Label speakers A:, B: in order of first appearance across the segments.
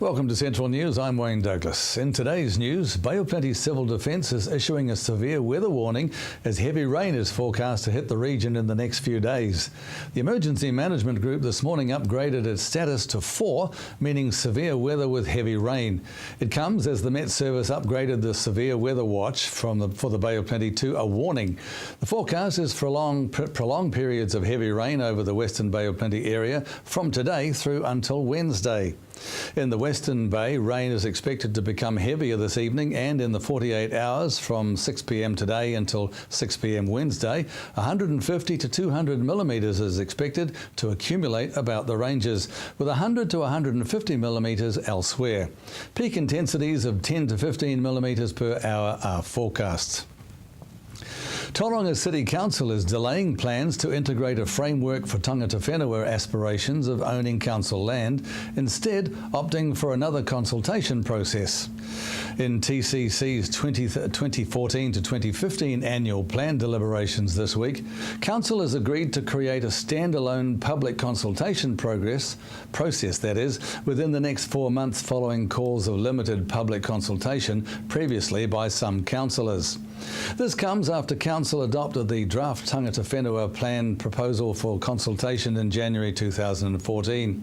A: Welcome to Central News. I'm Wayne Douglas. In today's news, Bay of Plenty Civil Defence is issuing a severe weather warning as heavy rain is forecast to hit the region in the next few days. The Emergency Management Group this morning upgraded its status to 4, meaning severe weather with heavy rain. It comes as the Met Service upgraded the severe weather watch for the Bay of Plenty to a warning. The forecast is for prolonged periods of heavy rain over the Western Bay of Plenty area from today through until Wednesday. In the Western Bay, rain is expected to become heavier this evening and in the 48 hours from 6 p.m. today until 6 p.m. Wednesday. 150 to 200 millimetres is expected to accumulate about the ranges, with 100 to 150 millimetres elsewhere. Peak intensities of 10 to 15 millimetres per hour are forecast. Tauranga City Council is delaying plans to integrate a framework for tangata whenua aspirations of owning council land, instead opting for another consultation process. In TCC's 2014 to 2015 annual plan deliberations this week, Council has agreed to create a standalone public consultation process within the next 4 months following calls of limited public consultation previously by some councillors. This comes after Council adopted the draft tangata whenua plan proposal for consultation in January 2014.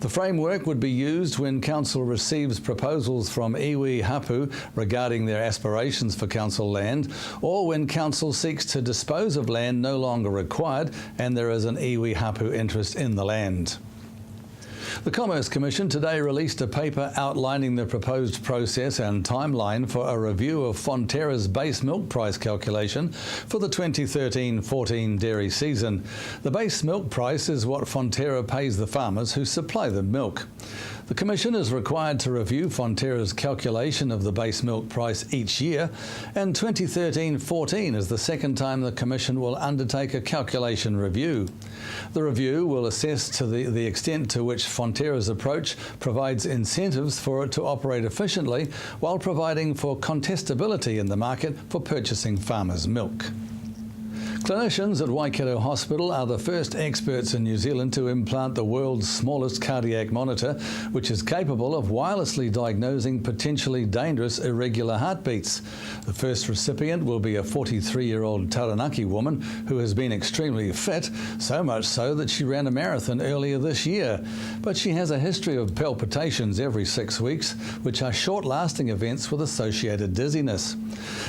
A: The framework would be used when Council receives proposals from iwi hapu regarding their aspirations for council land, or when Council seeks to dispose of land no longer required and there is an iwi hapu interest in the land. The Commerce Commission today released a paper outlining the proposed process and timeline for a review of Fonterra's base milk price calculation for the 2013-14 dairy season. The base milk price is what Fonterra pays the farmers who supply the milk. The Commission is required to review Fonterra's calculation of the base milk price each year, and 2013-14 is the second time the Commission will undertake a calculation review. The review will assess to the extent to which Fonterra's approach provides incentives for it to operate efficiently while providing for contestability in the market for purchasing farmers' milk. Clinicians at Waikato Hospital are the first experts in New Zealand to implant the world's smallest cardiac monitor, which is capable of wirelessly diagnosing potentially dangerous irregular heartbeats. The first recipient will be a 43-year-old Taranaki woman who has been extremely fit, so much so that she ran a marathon earlier this year. But she has a history of palpitations every 6 weeks, which are short-lasting events with associated dizziness.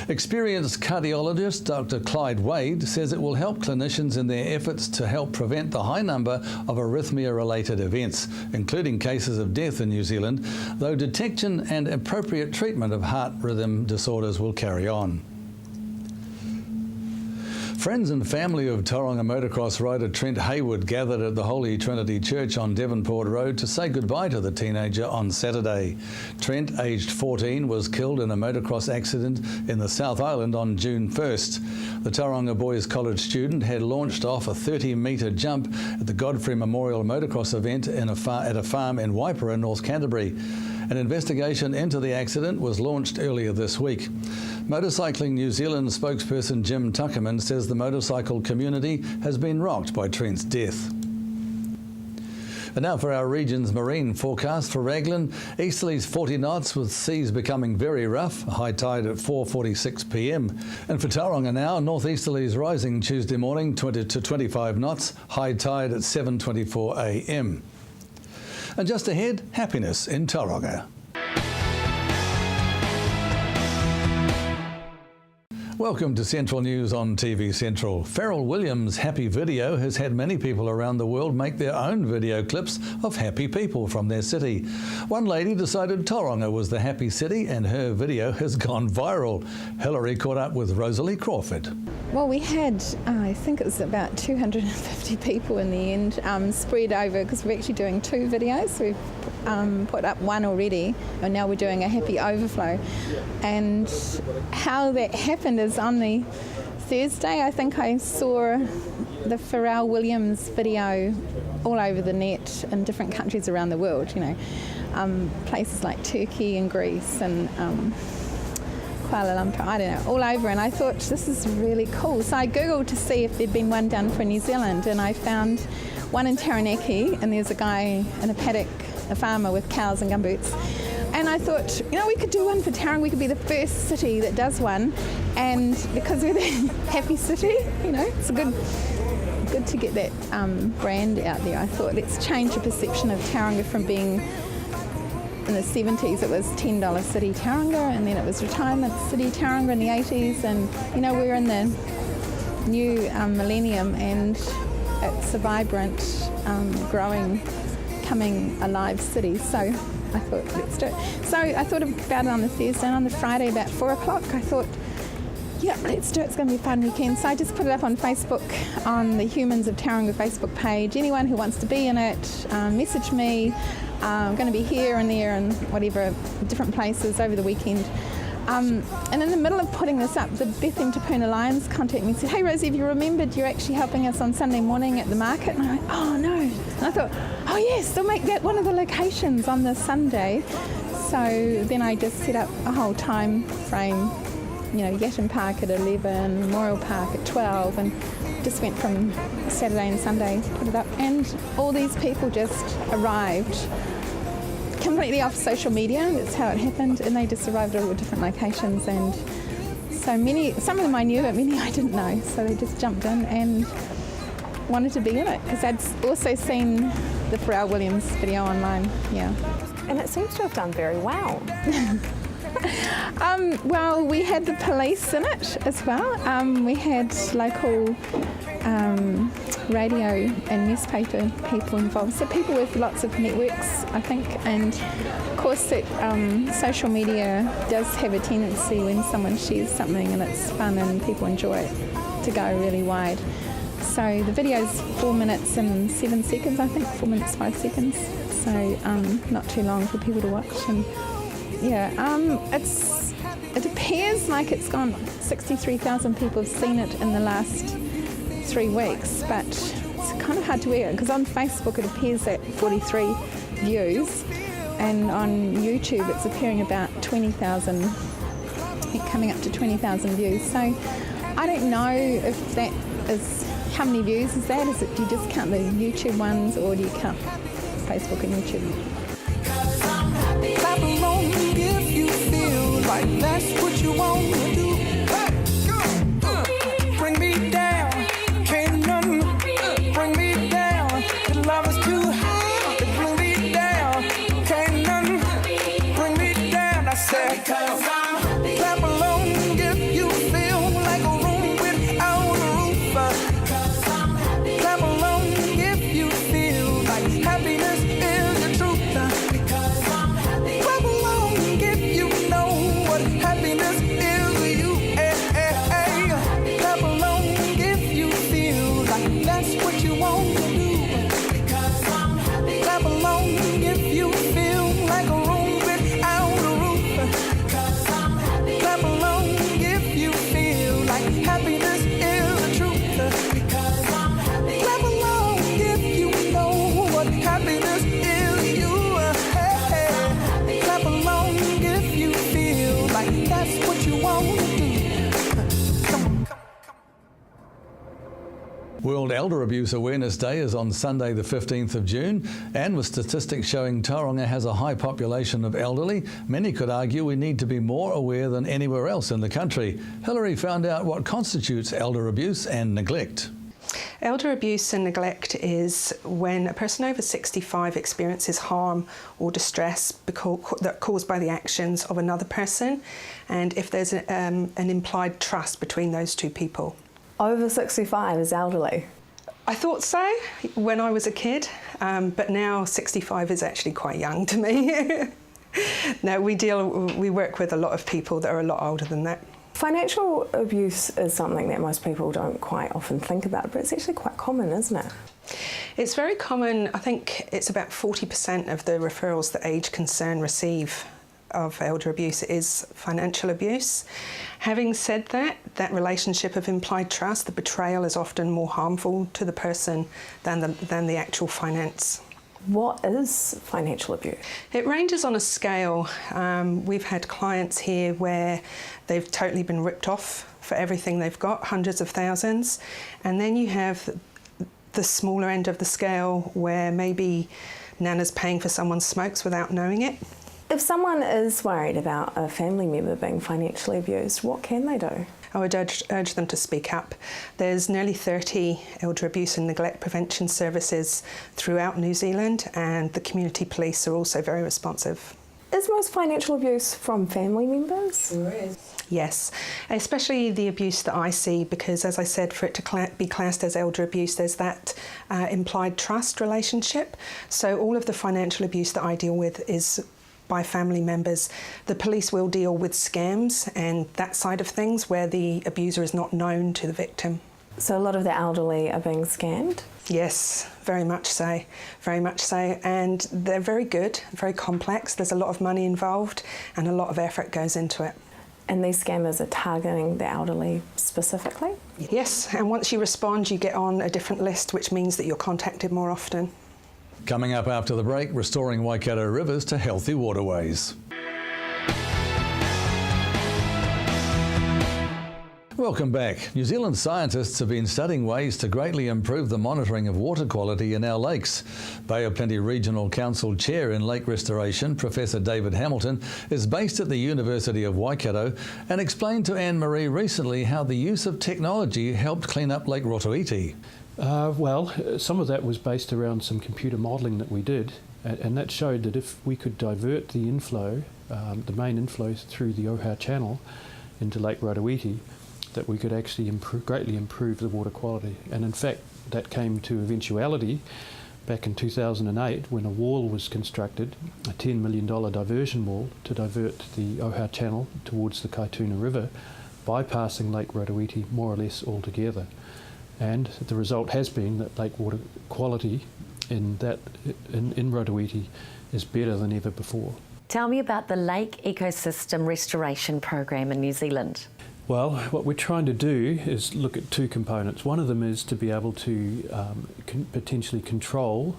A: Experienced cardiologist Dr. Clyde Wade says it will help clinicians in their efforts to help prevent the high number of arrhythmia-related events, including cases of death in New Zealand, though detection and appropriate treatment of heart rhythm disorders will carry on. Friends and family of Tauranga motocross rider Trent Hayward gathered at the Holy Trinity Church on Devonport Road to say goodbye to the teenager on Saturday. Trent, aged 14, was killed in a motocross accident in the South Island on June 1st. The Tauranga Boys College student had launched off a 30-metre jump at the Godfrey Memorial Motocross event at a farm in Waipara, North Canterbury. An investigation into the accident was launched earlier this week. Motorcycling New Zealand spokesperson Jim Tuckerman says the motorcycle community has been rocked by Trent's death. And now for our region's marine forecast. For Raglan, easterlies 40 knots with seas becoming very rough, high tide at 4:46 p.m. And for Tauranga now, northeasterlies rising Tuesday morning 20 to 25 knots, high tide at 7:24 a.m. And just ahead, happiness in Tauranga. Welcome to Central News on TV Central. Pharrell Williams' Happy video has had many people around the world make their own video clips of happy people from their city. One lady decided Tauranga was the happy city and her video has gone viral. Hillary caught up with Rosalie Crawford.
B: Well, we had, I think it was about 250 people in the end, spread over, because we're actually doing 2 videos. We've put up one already, and now we're doing a happy overflow. And how that happened is on the Thursday, I think I saw the Pharrell Williams video all over the net in different countries around the world, you know, places like Turkey and Greece and Kuala Lumpur, I don't know, all over, and I thought this is really cool. So I googled to see if there'd been one done for New Zealand, and I found one in Taranaki, and there's a guy in a paddock a farmer with cows and gumboots. And I thought, we could do one for Tauranga. We could be the first city that does one. And because we're the happy city, it's good to get that brand out there. I thought, let's change the perception of Tauranga from being, in the 70s it was $10 city Tauranga, and then it was retirement city Tauranga in the 80s, and we're in the new millennium, and it's a vibrant, growing, coming alive city. So I thought, let's do it. So I thought about it on the Thursday, and on the Friday about 4 o'clock I thought, yeah, let's do it, it's going to be a fun weekend. So I just put it up on Facebook, on the Humans of Tauranga Facebook page. Anyone who wants to be in it, message me. I'm going to be here and there and whatever, different places over the weekend. And in the middle of putting this up, the Bethlehem Te Puna Lions contacted me and said, hey Rosie, have you remembered you're actually helping us on Sunday morning at the market? And I went, oh no. And I thought, oh yes, they'll make that one of the locations on the Sunday. So then I just set up a whole time frame, Yatton Park at 11, Memorial Park at 12, and just went from Saturday and Sunday, put it up, and all these people just arrived completely off social media. That's how it happened, and they just arrived at all different locations, and so some of them I knew, but many I didn't know, so they just jumped in and wanted to be in it, because I'd also seen the Pharrell Williams video online.
C: And it seems to have done very well.
B: Well, we had the police in it as well. We had local radio and newspaper people involved, so people with lots of networks, I think. And of course that social media does have a tendency, when someone shares something and it's fun and people enjoy it, to go really wide. So the video's 4 minutes and 7 seconds, I think, 4 minutes 5 seconds, so not too long for people to watch. And it appears like it's gone, 63,000 people have seen it in the last 3 weeks, but it's kind of hard to wear, because on Facebook it appears at 43 views, and on YouTube it's appearing about 20,000, I think coming up to 20,000 views. So I don't know if that is, how many views is that? Do you just count the YouTube ones, or do you count Facebook and YouTube?
D: Clap along if you feel like that's what you want to do. Bring me down, can't none bring me down. The love is too high to bring me down. Can't none bring me down. I said, clap along if you feel like a room without a roof. Clap along if you feel like happiness is the truth. Clap along if you know what happiness is to you. Clap along if you feel like that's what you want to do. Clap along if you feel like a room without a roof. Clap along if you feel like happiness is the truth. Clap along if you know what happiness is to you. Clap along if you feel like that's what you want to do.
A: World Elder Abuse Awareness Day is on Sunday the 15th of June, and with statistics showing Tauranga has a high population of elderly, many could argue we need to be more aware than anywhere else in the country. Hilary found out what constitutes elder abuse and neglect.
E: Elder abuse and neglect is when a person over 65 experiences harm or distress caused by the actions of another person, and if there's an implied trust between those two people.
C: Over 65 is elderly.
E: I thought so when I was a kid, but now 65 is actually quite young to me. No, we work with a lot of people that are a lot older than that.
C: Financial abuse is something that most people don't quite often think about, but it's actually quite common, isn't it?
E: It's very common. I think it's about 40% of the referrals that Age Concern receive of elder abuse is financial abuse. Having said that, that relationship of implied trust, the betrayal, is often more harmful to the person than the actual finance.
C: What is financial abuse?
E: It ranges on a scale. We've had clients here where they've totally been ripped off for everything they've got, hundreds of thousands, and then you have the smaller end of the scale where maybe Nana's paying for someone's smokes without knowing it.
C: If someone is worried about a family member being financially abused, what can they do?
E: I would urge them to speak up. There's nearly 30 elder abuse and neglect prevention services throughout New Zealand, and the community police are also very responsive.
C: Is most financial abuse from family members?
E: Yes, especially the abuse that I see, because as I said, for it to be classed as elder abuse, there's that implied trust relationship. So all of the financial abuse that I deal with is by family members. The police will deal with scams and that side of things where the abuser is not known to the victim.
C: So a lot of the elderly are being scammed?
E: Yes, very much so, and they're very good, very complex. There's a lot of money involved and a lot of effort goes into it.
C: And these scammers are targeting the elderly specifically?
E: Yes, and once you respond, you get on a different list, which means that you're contacted more often.
A: Coming up after the break, restoring Waikato rivers to healthy waterways. Welcome back. New Zealand scientists have been studying ways to greatly improve the monitoring of water quality in our lakes. Bay of Plenty Regional Council Chair in Lake Restoration, Professor David Hamilton, is based at the University of Waikato and explained to Anne-Marie recently how the use of technology helped clean up Lake Rotoiti.
F: Some of that was based around some computer modelling that we did, and that showed that if we could divert the inflow, the main inflow through the Ohau Channel into Lake Rotoiti, that we could actually greatly improve the water quality. And in fact, that came to eventuality back in 2008 when a wall was constructed, a $10 million diversion wall to divert the Ohau Channel towards the Kaituna River, bypassing Lake Rotoiti more or less altogether. And the result has been that lake water quality in Rotoiti is better than ever before.
G: Tell me about the Lake Ecosystem Restoration Program in New Zealand.
F: Well, what we're trying to do is look at two components. One of them is to be able to potentially control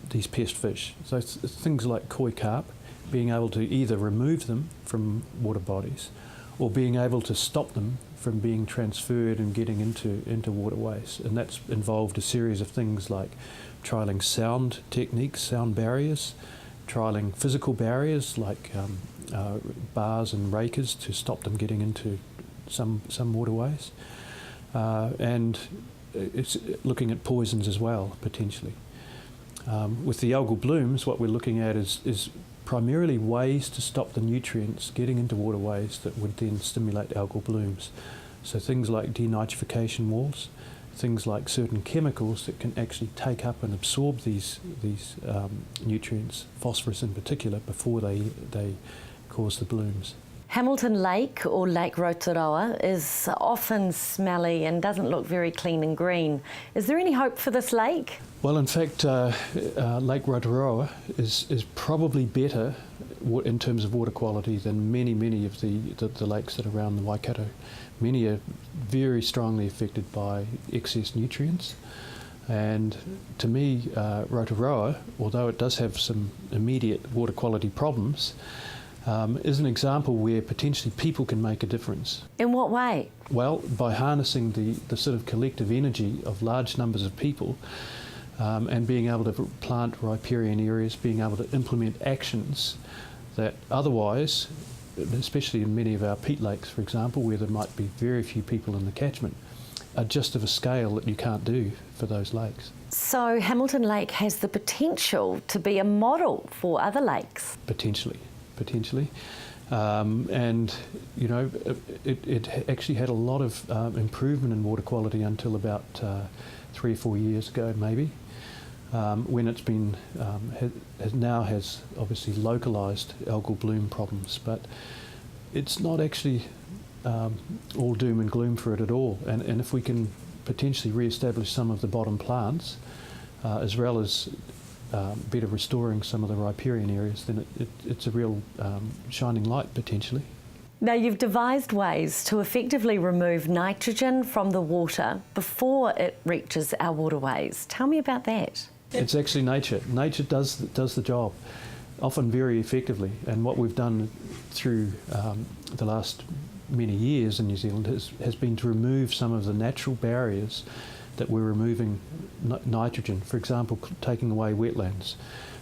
F: these pest fish. So things like koi carp, being able to either remove them from water bodies or being able to stop them from being transferred and getting into waterways. And that's involved a series of things like trialling sound techniques, sound barriers, trialling physical barriers like bars and rakers to stop them getting into some waterways, and it's looking at poisons as well, potentially. With the algal blooms, what we're looking at is primarily ways to stop the nutrients getting into waterways that would then stimulate algal blooms. So things like denitrification walls, things like certain chemicals that can actually take up and absorb these nutrients, phosphorus in particular, before they cause the blooms.
G: Hamilton Lake, or Lake Rotorua, is often smelly and doesn't look very clean and green. Is there any hope for this lake?
F: Well, in fact, Lake Rotorua is probably better in terms of water quality than many of the lakes that are around the Waikato. Many are very strongly affected by excess nutrients. And to me, Rotorua, although it does have some immediate water quality problems, is an example where potentially people can make a difference.
G: In what way?
F: Well, by harnessing the sort of collective energy of large numbers of people and being able to plant riparian areas, being able to implement actions that otherwise, especially in many of our peat lakes, for example, where there might be very few people in the catchment, are just of a scale that you can't do for those lakes.
G: So Hamilton Lake has the potential to be a model for other lakes?
F: Potentially. And, you know, it actually had a lot of improvement in water quality until about 3 or 4 years ago, maybe, when it's been, has obviously localised algal bloom problems, but it's not actually all doom and gloom for it at all. And if we can potentially re-establish some of the bottom plants, as well as better restoring some of the riparian areas, then it's a real shining light potentially.
G: Now, you've devised ways to effectively remove nitrogen from the water before it reaches our waterways. Tell me about that.
F: It's actually nature. Nature does the job, often very effectively. And what we've done through the last many years in New Zealand has been to remove some of the natural barriers that we're removing nitrogen. For example, taking away wetlands,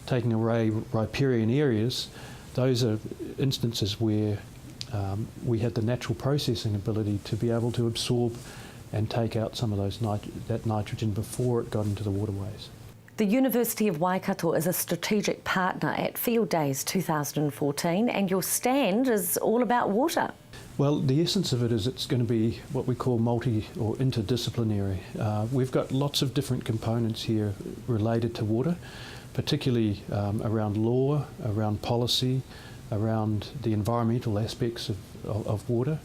F: taking away riparian areas. Those are instances where we had the natural processing ability to be able to absorb and take out some of that nitrogen before it got into the waterways.
G: The University of Waikato is a strategic partner at Field Days 2014, and your stand is all about water.
F: Well, the essence of it is it's going to be what we call multi or interdisciplinary. We've got lots of different components here related to water, particularly around law, around policy, around the environmental aspects of water,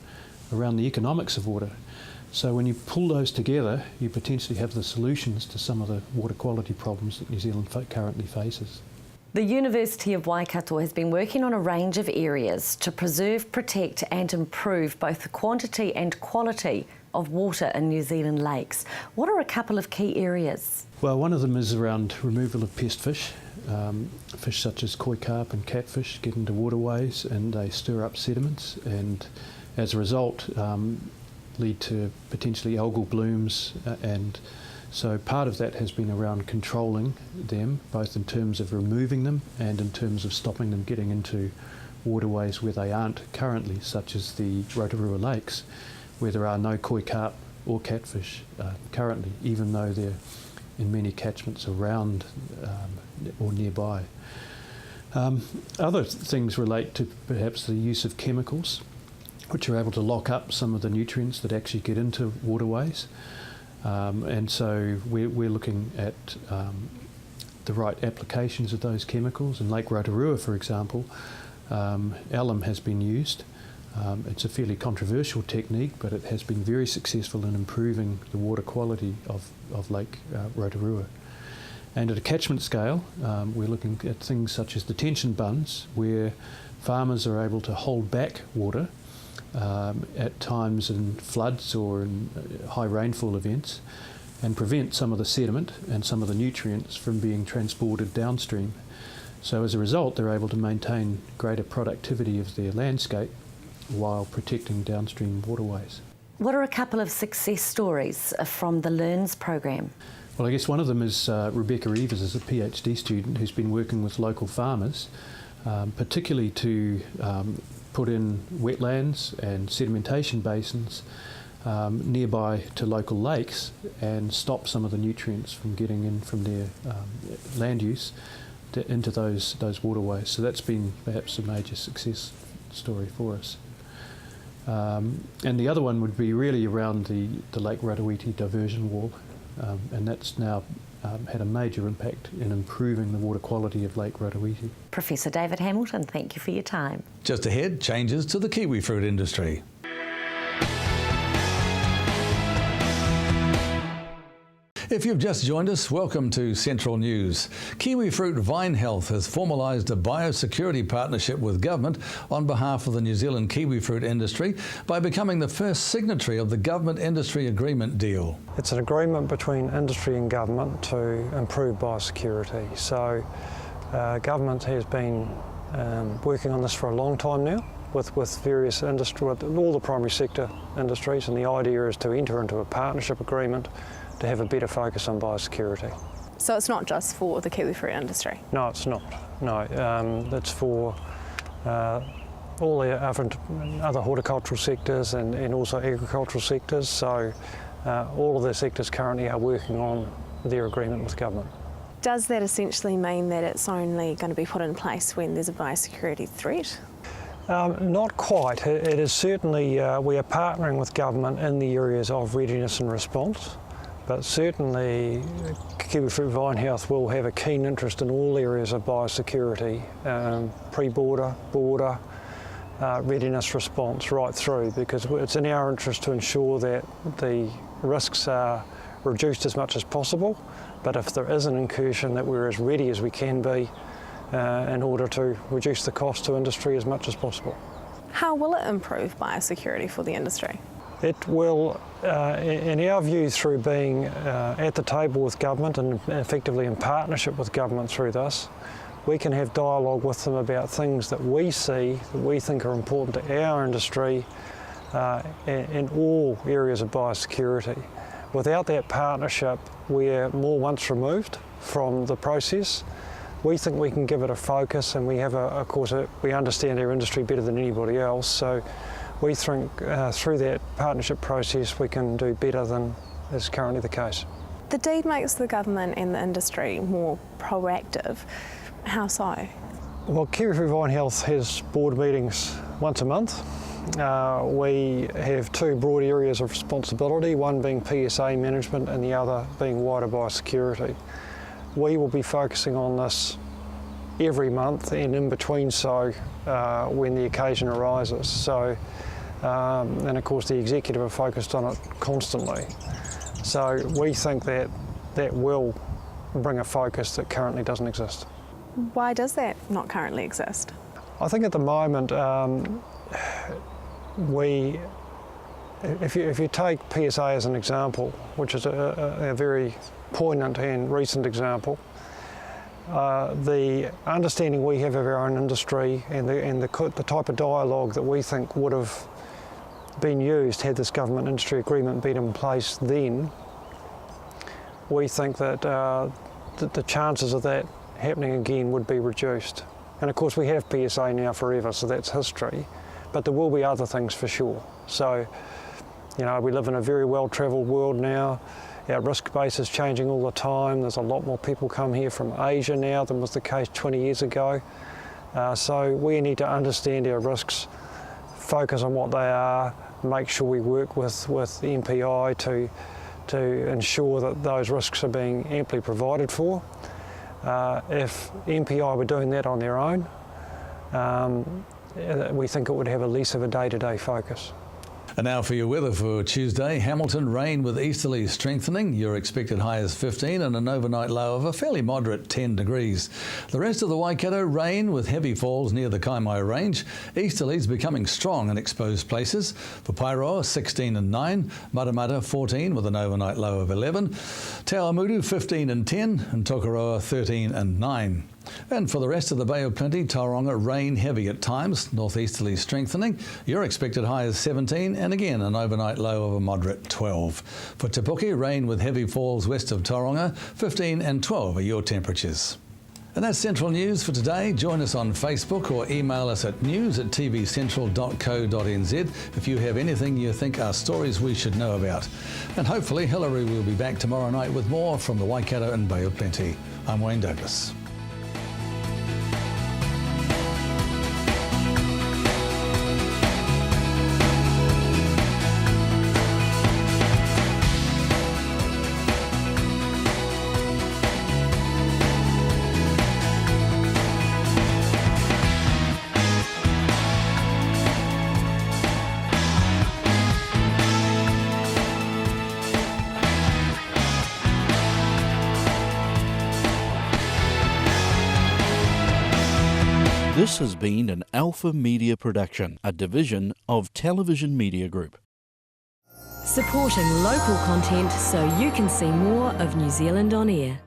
F: around the economics of water. So when you pull those together, you potentially have the solutions to some of the water quality problems that New Zealand currently faces.
G: The University of Waikato has been working on a range of areas to preserve, protect and improve both the quantity and quality of water in New Zealand lakes. What are a couple of key areas?
F: Well, one of them is around removal of pest fish. Fish such as koi carp and catfish get into waterways and they stir up sediments, and as a result lead to potentially algal blooms, and so part of that has been around controlling them, both in terms of removing them and in terms of stopping them getting into waterways where they aren't currently, such as the Rotorua lakes, where there are no koi carp or catfish currently, even though they're in many catchments around or nearby. Other things relate to perhaps the use of chemicals, which are able to lock up some of the nutrients that actually get into waterways. And so we're looking at the right applications of those chemicals. In Lake Rotorua, for example, alum has been used. It's a fairly controversial technique, but it has been very successful in improving the water quality of Lake Rotorua. And at a catchment scale, we're looking at things such as detention bunds, where farmers are able to hold back water at times in floods or in high rainfall events, and prevent some of the sediment and some of the nutrients from being transported downstream. So as a result, they're able to maintain greater productivity of their landscape while protecting downstream waterways.
G: What are a couple of success stories from the LEARNS program?
F: Well, I guess one of them is Rebecca Evers is a PhD student who's been working with local farmers, particularly to put in wetlands and sedimentation basins nearby to local lakes and stop some of the nutrients from getting in from their land use into those waterways. So that's been perhaps a major success story for us. And the other one would be really around the Lake Ratuiti diversion wall, and that's now had a major impact in improving the water quality of Lake Ratuiti.
G: Professor David Hamilton, thank you for your time.
A: Just ahead, changes to the kiwi fruit industry. If you've just joined us, welcome to Central News. Kiwi Fruit Vine Health has formalised a biosecurity partnership with government on behalf of the New Zealand kiwi fruit industry by becoming the first signatory of the Government Industry Agreement deal.
H: It's an agreement between industry and government to improve biosecurity. So government has been working on this for a long time now with various industry, all the primary sector industries, and the idea is to enter into a partnership agreement to have a better focus on biosecurity.
C: So it's not just for the kiwi fruit industry?
H: No, it's not. No, it's for all the other horticultural sectors and also agricultural sectors. So all of the sectors currently are working on their agreement with government.
C: Does that essentially mean that it's only going to be put in place when there's a biosecurity threat?
H: Not quite. It is certainly, we are partnering with government in the areas of readiness and response. But certainly Kiwi Fruit Vine Health will have a keen interest in all areas of biosecurity, pre-border, border, readiness response right through, because it's in our interest to ensure that the risks are reduced as much as possible, but if there is an incursion that we're as ready as we can be in order to reduce the cost to industry as much as possible.
C: How will it improve biosecurity for the industry?
H: It will, in our view, through being at the table with government and effectively in partnership with government through this, we can have dialogue with them about things that we see, that we think are important to our industry in all areas of biosecurity. Without that partnership, we're more once removed from the process. We think we can give it a focus, and we have, of course, we understand our industry better than anybody else, so we think through that partnership process we can do better than is currently the case.
C: The deed makes the government and the industry more proactive. How so?
H: Well, Kiwifruit Vine Health has board meetings once a month. We have two broad areas of responsibility, one being PSA management and the other being wider biosecurity. We will be focusing on this every month and in between so when the occasion arises. So, and of course the executive are focused on it constantly. So we think that that will bring a focus that currently doesn't exist.
C: Why does that not currently exist?
H: I think at the moment if you take PSA as an example, which is a very poignant and recent example, the understanding we have of our own industry and the type of dialogue that we think would have been used had this government industry agreement been in place then, we think that the chances of that happening again would be reduced. And of course we have PSA now forever, so that's history, but there will be other things for sure. So, you know, we live in a very well-travelled world now. Our risk base is changing all the time. There's a lot more people come here from Asia now than was the case 20 years ago. So we need to understand our risks, focus on what they are, make sure we work with MPI to ensure that those risks are being amply provided for. If MPI were doing that on their own, we think it would have a less of a day-to-day focus.
A: And now for your weather for Tuesday. Hamilton, rain with easterlies strengthening. Your expected high is 15 and an overnight low of a fairly moderate 10 degrees. The rest of the Waikato, rain with heavy falls near the Kaimai Range. Easterlies becoming strong in exposed places. For Pairoa, 16 and 9. Matamata, 14 with an overnight low of 11. Te Awamutu, 15 and 10. And Tokoroa, 13 and 9. And for the rest of the Bay of Plenty, Tauranga, rain heavy at times, northeasterly strengthening. Your expected high is 17 and again an overnight low of a moderate 12. For Te Puke, rain with heavy falls west of Tauranga, 15 and 12 are your temperatures. And that's Central News for today. Join us on Facebook or email us at news@tvcentral.co.nz if you have anything you think are stories we should know about. And hopefully Hillary will be back tomorrow night with more from the Waikato and Bay of Plenty. I'm Wayne Douglas.
I: This has been an Alpha Media production, a division of Television Media Group.
J: Supporting local content so you can see more of New Zealand on air.